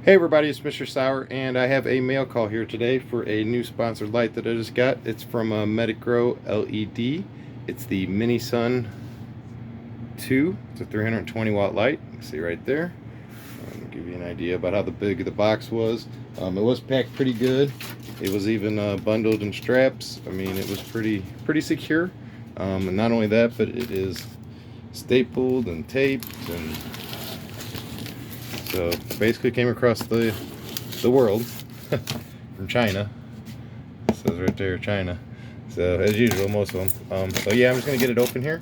Hey everybody, it's Mr. Sauer, and I have a mail call here today for a new sponsored light that I just got. It's from Medigrow LED. It's the Mini Sun 2. It's a 320 watt light. You can see right there. I'll give you an idea about how big the box was. It was packed pretty good. It was even bundled in straps. I mean, it was pretty secure. And not only that, but it is stapled and taped, and so basically came across the world from China. It says right there, China. So as usual, most of them. So yeah, I'm just gonna get it open here.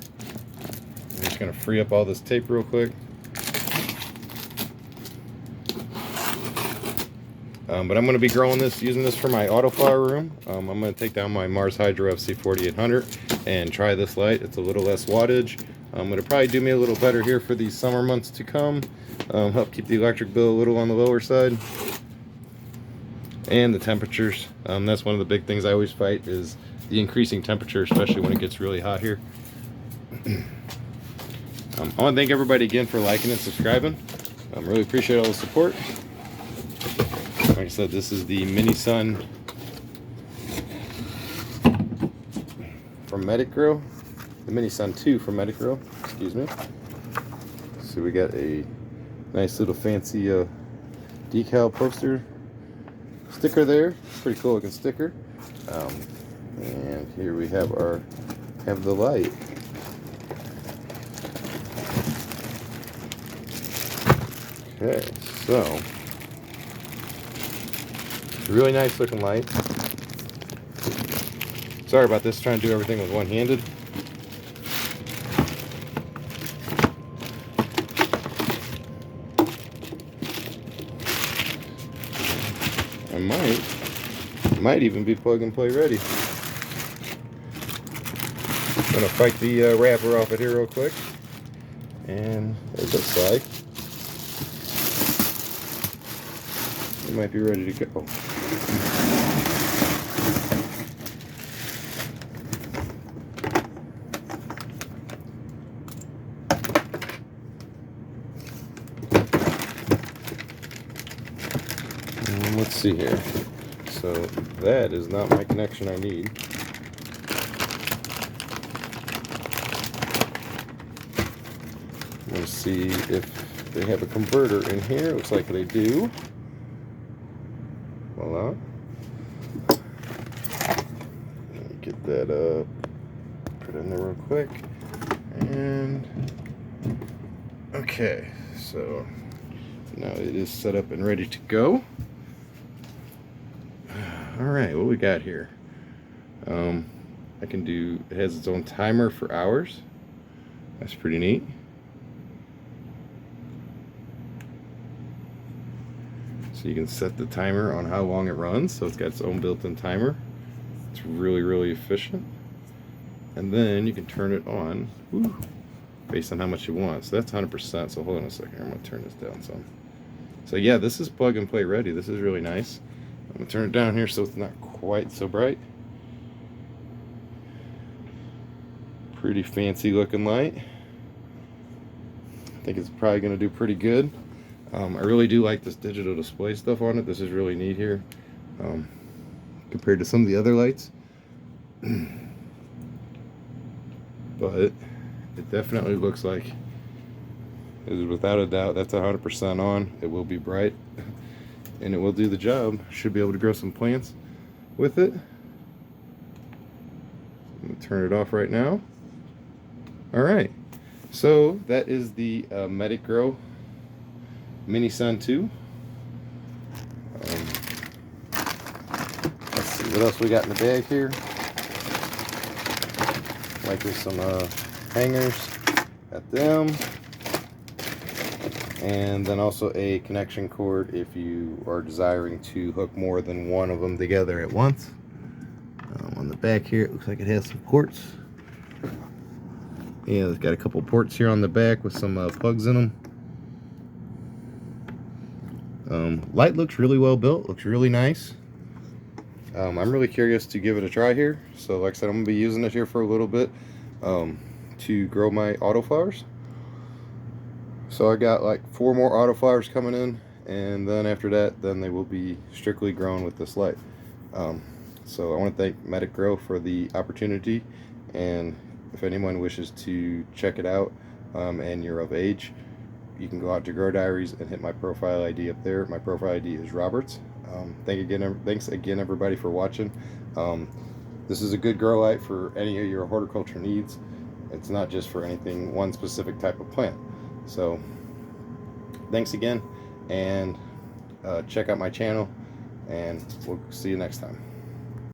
I'm just gonna free up all this tape real quick. But I'm gonna be growing this, using this for my autoflower room. I'm gonna take down my Mars Hydro FC4800 and try this light. It's a little less wattage. It'll probably do me a little better here for these summer months to come. Help keep the electric bill a little on the lower side. And the temperatures. That's one of the big things I always fight, is the increasing temperature, especially when it gets really hot here. I want to thank everybody again for liking and subscribing. Really appreciate all the support. Like I said, this is the Mini Sun from Medigrow. The Mini Sun 2 from Medigrow, excuse me. So we got a nice little fancy decal poster sticker there. Pretty cool looking sticker. And here we have the light. Okay, so it's a really nice looking light. Sorry about this, trying to do everything with one-handed. I might even be plug and play ready. I'm gonna fight the wrapper off it here real quick, and it looks like it might be ready to go. Let's see here. So that is not my connection I need. Let's see if they have a converter in here. Looks like they do. Voila. Get that up. Put it in there real quick. And okay, so now it is set up and ready to go. Alright, what we got here? I can do, it has its own timer for hours. That's pretty neat. So you can set the timer on how long it runs, so it's got its own built-in timer. It's really efficient. And then you can turn it on, based on how much you want. So that's 100%, so hold on a second, I'm going to turn this down some. So yeah, this is plug and play ready. This is really nice. I'm going to turn it down here so it's not quite so bright. Pretty fancy looking light. I think it's probably going to do pretty good. I really do like this digital display stuff on it. This is really neat here, compared to some of the other lights. But it definitely looks like it is, without a doubt, that's 100% on. It will be bright. And it will do the job. Should be able to grow some plants with it. I'm going to turn it off right now. Alright, so that is the Medigrow Mini Sun 2. Let's see what else we got in the bag here. Like there's some hangers. Got them. And then also a connection cord if you are desiring to hook more than one of them together at once. On the back here, it looks like it has some ports. Yeah, it's got a couple ports here on the back with some plugs in them. Light looks really well built, looks really nice. I'm really curious to give it a try here. So like I said, I'm going to be using it here for a little bit to grow my autoflowers. So I got like 4 more autoflowers coming in and then after that, then they will be strictly grown with this light. So I want to thank Medic Grow for the opportunity, and if anyone wishes to check it out, and you're of age, you can go out to Grow Diaries and hit my profile ID up there. My profile ID is Roberts. Thanks again, everybody, for watching. This is a good grow light for any of your horticulture needs. It's not just for anything, one specific type of plant. So thanks again, and check out my channel, and we'll see you next time.